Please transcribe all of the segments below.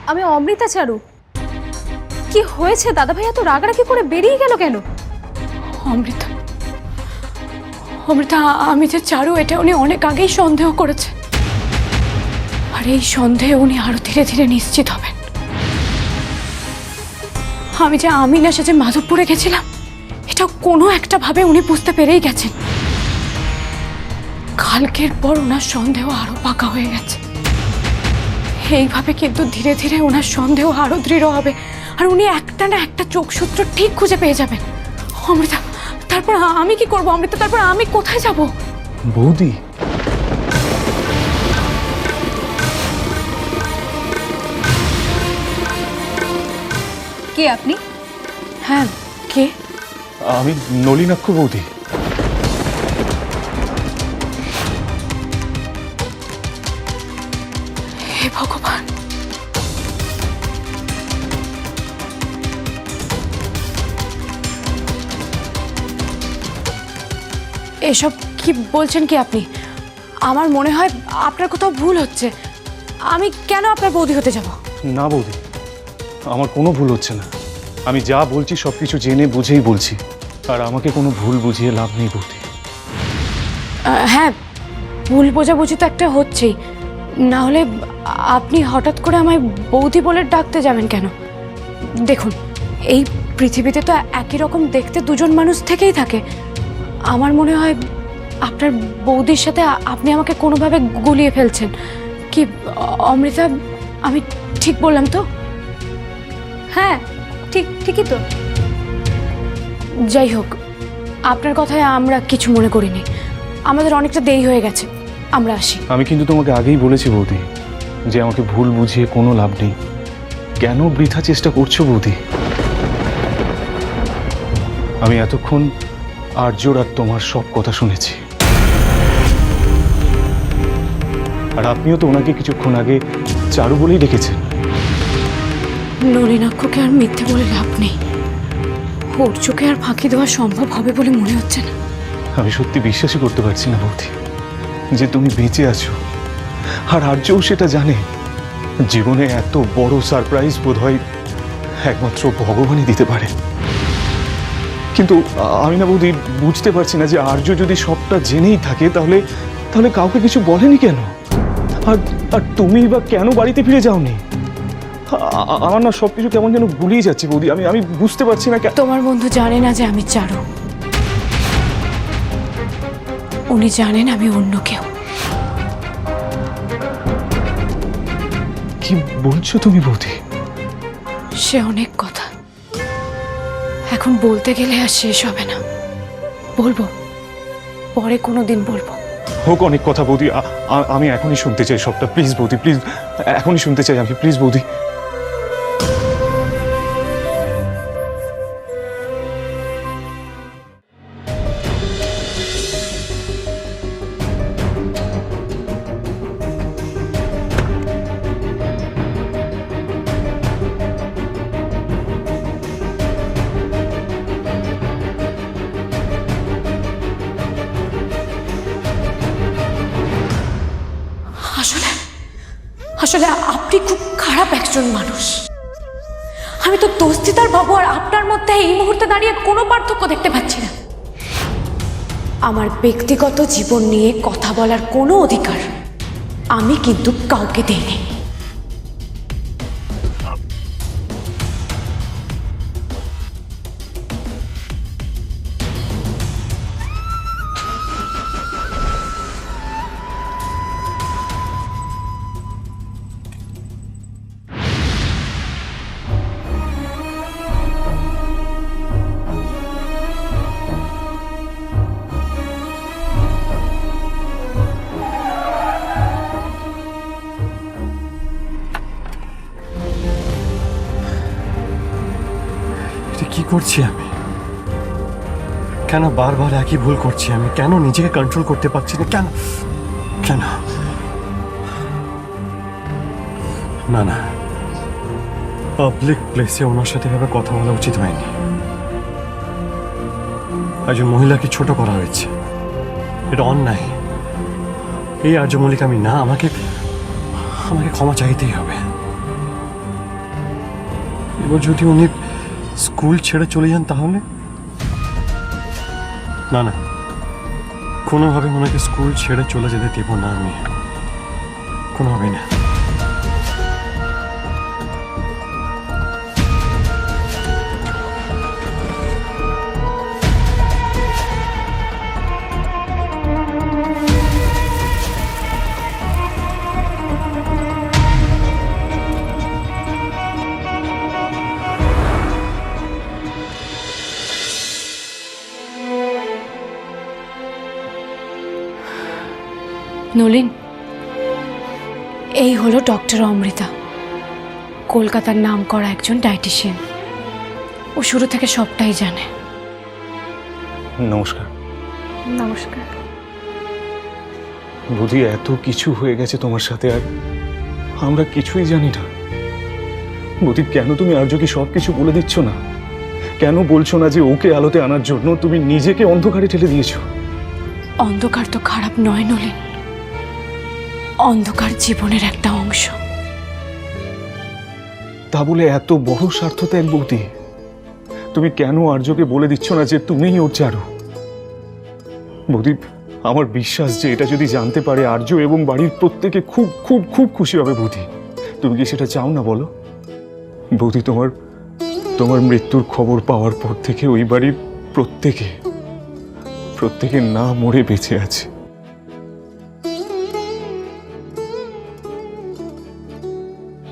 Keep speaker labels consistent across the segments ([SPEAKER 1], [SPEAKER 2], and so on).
[SPEAKER 1] আমি অমৃতা চারু। কি হয়েছে দাদা ভাই, এত রাগারাগি করে বেরিয়ে গেল কেন?
[SPEAKER 2] অমৃতা, অমৃতা, আমি যে চারু এটা উনি অনেক আগেই সন্দেহ করেছে, আর এই সন্দেহে উনি আরো ধীরে ধীরে নিশ্চিত হবেন। আমি যে আমিনা সে যে মাধবপুরে গেছিলাম, এটা কোনো একটা ভাবে উনি বুঝতে পেরেই গেছেন। কালকের পর ওনার সন্দেহ আরো পাকা হয়ে গেছে। এইভাবে কিন্তু ধীরে ধীরে ওনার সন্দেহ আরো দৃঢ় হবে, আর উনি একটা না একটা যোগসূত্র ঠিক খুঁজে পেয়ে যাবেন। অমৃতা, তারপর আমি কি করবো? অমৃতা, তারপর আমি কোথায় যাব?
[SPEAKER 3] বৌদি,
[SPEAKER 1] কে আপনি?
[SPEAKER 2] হ্যাঁ, কে?
[SPEAKER 3] আমি নলিনাক্ষ বৌদি।
[SPEAKER 2] হে ভগবান, এসব কি বলছেন কি আপনি? আমার মনে হয় আপনার কোথাও ভুল হচ্ছে। আমি কেন আপনার বৌদি হতে যাব?
[SPEAKER 3] না বৌদি, আমার কোনো ভুল হচ্ছে না। আমি যা বলছি সব কিছু জেনে বুঝেই বলছি, আর আমাকে কোনো ভুল বুঝিয়ে লাভ নেই বৌদি।
[SPEAKER 2] হ্যাঁ, ভুল বোঝাবুঝি তো একটা হচ্ছেই। না হলে আপনি হঠাৎ করে আমায় বৌদি বলে ডাকতে যাবেন কেন? দেখুন, এই পৃথিবীতে তো একই রকম দেখতে দুজন মানুষ থেকেই থাকে। আমার মনে হয় আপনার বৌদির সাথে আপনি আমাকে কোনোভাবে গুলিয়ে ফেলছেন। কি অমৃতা, আমি ঠিক বললাম তো?
[SPEAKER 1] হ্যাঁ, ঠিকই তো।
[SPEAKER 2] যাই হোক, আপনার কথায় আমরা কিছু মনে করিনি। আমাদের অনেকটা দেরি হয়ে গেছে, আমরা আসি।
[SPEAKER 3] আমি কিন্তু তোমাকে আগেই বলেছি বৌদি যে আমাকে ভুল বুঝিয়ে কোনো লাভ নেই। কেন বৃথা চেষ্টা করছো বৌদি? আমি এতক্ষণ আর্যর আর তোমার সব কথা শুনেছি, আর আপনিও তো ওনাকে কিছুক্ষণ আগে চারু বলেই ডেকেছেন।
[SPEAKER 2] নলিনাক্ষকে আর মিথ্যে বলে লাভ নেই। ওর চোখে আর ফাঁকি দেওয়া সম্ভব হবে বলে মনে হচ্ছে না।
[SPEAKER 3] আমি সত্যি বিশ্বাসই করতে পারছি না বৌদি যে তুমি বেঁচে আছো, আর আর্যও সেটা জানে। জীবনে এত বড় সারপ্রাইজ বোধহয় একমাত্র ভগবানই দিতে পারে। কিন্তু আমি না বৌদি বুঝতে পারছি না যে আর্য যদি সবটা জেনেই থাকে তাহলে তাহলে কাউকে কিছু বলেনি কেন? আর আর তুমি বা কেন বাড়িতে ফিরে যাওনি? আমার না সবকিছু কেমন যেন গুলিয়ে যাচ্ছে বৌদি। আমি বুঝতে পারছি না।
[SPEAKER 2] তোমার বন্ধু জানে না যে আমি চারু। উনি জানেন আমি অন্য কেউ।
[SPEAKER 3] কি বলছো তুমি বৌদি?
[SPEAKER 2] সে অনেক কথা, এখন বলতে গেলে আর শেষ হবে না। বলবো, পরে কোনোদিন বলবো।
[SPEAKER 3] হোক অনেক কথা বৌদি, আমি এখনই শুনতে চাই সবটা। প্লিজ বৌদি, প্লিজ, এখনই শুনতে চাই আমি। প্লিজ বৌদি।
[SPEAKER 2] আসলে আসলে আপনি খুব খারাপ একজন মানুষ। আমি তো দোস্তিদার বাবু আর আপনার মধ্যে এই মুহূর্তে দাঁড়িয়ে কোনো পার্থক্য দেখতে পাচ্ছি না। আমার ব্যক্তিগত জীবন নিয়ে কথা বলার কোনো অধিকার আমি কিন্তু কাউকে দেইনি।
[SPEAKER 4] কি করছি আমি? কেন বারবার একই ভুল করছি আমি? কেন নিজেকে কন্ট্রোল করতে পারছি না? কেন কেন? না না, পাবলিক প্লেসে ওনার সাথে এভাবে কথা বলা উচিত হয়নি। একজন মহিলাকে ছোট করা হয়েছে, এটা অন্যায়। এই আর্য মল্লিক আমি না, আমাকে ক্ষমা চাইতেই হবে। এবার যদি উনি স্কুল ছেড়ে চলে যান তাহলে? না না, কোনোভাবে ওনাকে স্কুল ছেড়ে চলে যেতে দেব না আমি, কোনোভাবেই না।
[SPEAKER 2] নলিন, এই হলো ডক্টর অমৃতা, কলকাতার নাম করা একজন ডায়েটিশিয়ান। ও শুরু থেকে সবটাই জানে।
[SPEAKER 3] নমস্কার।
[SPEAKER 1] নমস্কার।
[SPEAKER 3] বুঝি এত কিছু হয়ে গেছে তোমার সাথে, আর আমরা কিছুই জানি না। বুঝি কেন তুমি আর্যকে সব কিছু বলে দিচ্ছ না? কেন বলছো না যে ওকে আলোতে আনার জন্য তুমি নিজেকে অন্ধকারে ঠেলে দিয়েছো?
[SPEAKER 2] অন্ধকার তো খারাপ নয় নলিন, অন্ধকার জীবনের একটা অংশ।
[SPEAKER 3] তা বলে এত বড় স্বার্থত্যাগ বৌদি? তুমি কেন আর্যকে বলে দিচ্ছ না যে তুমিই ওর চারু? বৌদি, আমার বিশ্বাস যে এটা যদি জানতে পারে আর্য এবং বাড়ির প্রত্যেকে খুব খুব খুব খুশি হবে। বৌদি, তুমি কি সেটা চাও না বলো? বৌদি, তোমার মৃত্যুর খবর পাওয়ার পর থেকে ওই বাড়ির প্রত্যেকে না মরে বেঁচে আছে।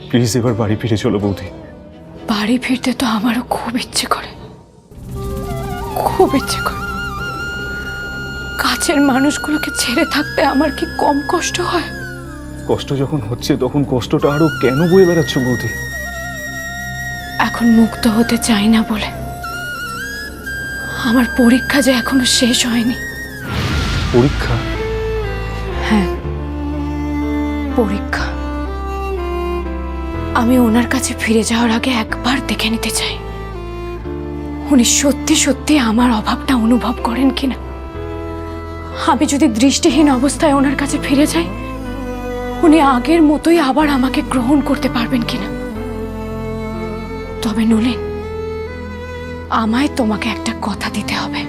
[SPEAKER 3] প্লিজ এবার বাড়ি ফিরে চলো বৌদি।
[SPEAKER 2] বাড়ি ফিরতে তো আমারও খুব ইচ্ছে করে, খুব ইচ্ছে করে। কাছের মানুষগুলোকে ছেড়ে থাকতে আমার কি কম কষ্ট হয়?
[SPEAKER 3] কষ্ট যখন হচ্ছে তখন কষ্টটা আরো কেন বয়ে বেড়াচ্ছ বৌদি?
[SPEAKER 2] এখন মুক্ত হতে চাই না বলে। আমার পরীক্ষা যে এখনো শেষ হয়নি।
[SPEAKER 3] পরীক্ষা?
[SPEAKER 2] হ্যাঁ, পরীক্ষা। আমি ওনার কাছে ফিরে যাওয়ার আগে একবার দেখে নিতে চাই উনি সত্যি সত্যি আমার অভাবটা অনুভব করেন কিনা। আমি যদি দৃষ্টিহীন অবস্থায় ওনার কাছে ফিরে যাই, উনি আগের মতোই আবার আমাকে গ্রহণ করতে পারবেন কিনা। তবে নলিন, আমায় তোমাকে একটা কথা দিতে হবে।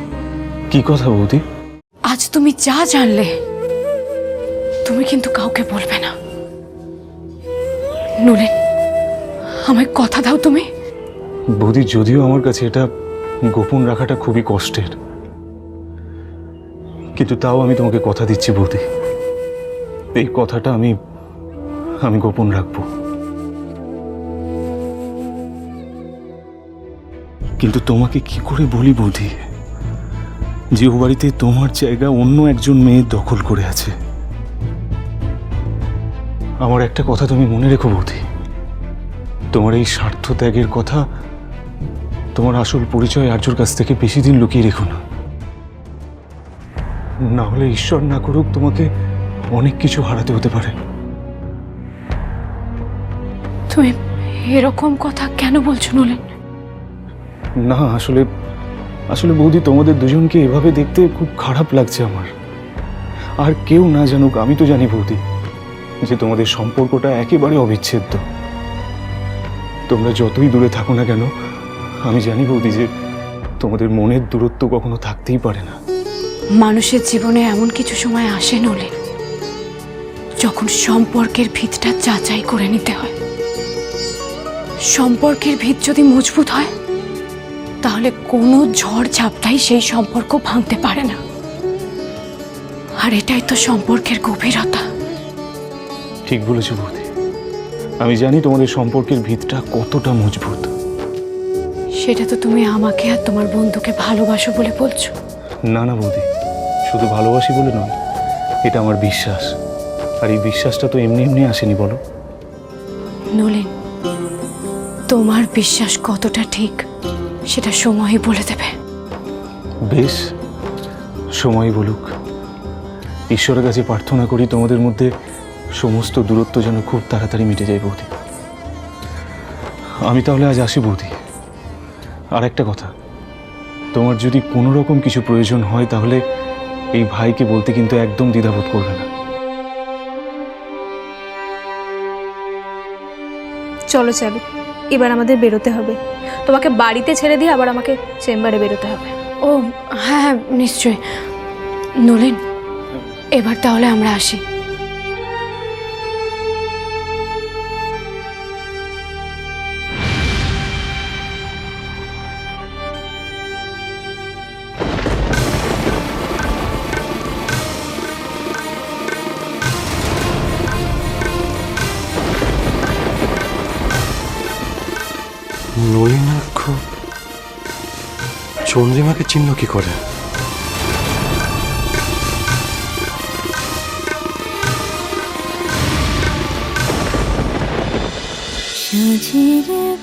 [SPEAKER 3] কি কথা বৌদি?
[SPEAKER 2] আজ তুমি যা জানলে তুমি কিন্তু কাউকে বলবে না। নলিন, আমায় কথা দাও তুমি।
[SPEAKER 3] বৌদি, যদিও আমার কাছে এটা গোপন রাখাটা খুবই কষ্টের, কিন্তু তাও আমি তোমাকে কথা দিচ্ছি বৌদি, এই কথাটা আমি গোপন রাখবো। কিন্তু তোমাকে কি করে বলি বৌদি যে ও বাড়িতে তোমার জায়গা অন্য একজন মেয়ে দখল করে আছে? আমার একটা কথা তুমি মনে রেখো বৌদি, তোমার এই স্বার্থ ত্যাগের কথা তোমার আসল পরিচয় আর্যর কাছ থেকে বেশি দিন লুকিয়ে রেখো না। না হলে ঈশ্বর না করুক তোমাকে অনেক কিছু হারাতে হতে পারে।
[SPEAKER 2] তুমি এরকম কথা কেন বলছো নলিন?
[SPEAKER 3] না, আসলে বৌদি, তোমাদের দুজনকে এভাবে দেখতে খুব খারাপ লাগছে আমার। আর কেউ না জানুক, আমি তো জানি বৌদি যে তোমাদের সম্পর্কটা একেবারে অবিচ্ছেদ্য। তোমরা যতই দূরে থাকো না কেন, আমি জানি বৌদি যে তোমাদের মনের দূরত্ব কখনো থাকতেই পারে না।
[SPEAKER 2] মানুষের জীবনে এমন কিছু সময় আসে নলিন, যখন সম্পর্কের ভিতটা যাচাই করে নিতে হয়। সম্পর্কের ভিত যদি মজবুত হয়, তাহলে কোনো ঝড় ঝাপটাই সেই সম্পর্ক ভাঙতে পারে না। আর এটাই তো সম্পর্কের গভীরতা।
[SPEAKER 3] ঠিক বলেছো বৌদি, আমি জানি তোমাদের সম্পর্কের ভিতটা কতটা মজবুত।
[SPEAKER 2] সেটা তো তুমি আমাকে আর তোমার বন্ধুকে ভালোবাসো বলে বলছো।
[SPEAKER 3] না না বৌদি, শুধু ভালোবাসি বলে নয়, এটা আমার বিশ্বাস। আর এই বিশ্বাসটা তো এমনি এমনি আসেনি বলো।
[SPEAKER 2] নলিন, তোমার বিশ্বাস কতটা ঠিক সেটা সময়ই বলে দেবে।
[SPEAKER 3] বেশ, সময় বলুক। ঈশ্বরের কাছে প্রার্থনা করি তোমাদের মধ্যে সমস্ত দূরত্ব যেন খুব তাড়াতাড়ি মিটে যায় বৌদি। আমি তাহলে আজ আসি বৌদি। আর একটা কথা, তোমার যদি কোনো রকম কিছু প্রয়োজন হয় তাহলে এই ভাইকে বলতে কিন্তু একদম দ্বিধাবোধ করবে না।
[SPEAKER 1] চলো চলো। এবার আমাদের বেরোতে হবে। তোমাকে বাড়িতে ছেড়ে দিয়ে আবার আমাকে চেম্বারে বেরোতে হবে।
[SPEAKER 2] ও হ্যাঁ হ্যাঁ নিশ্চয়ই। নলিন, এবার তাহলে আমরা আসি।
[SPEAKER 4] নলিনাক্ষ চন্দ্রিমাকে চিনল কি করে?
[SPEAKER 5] সাজিরে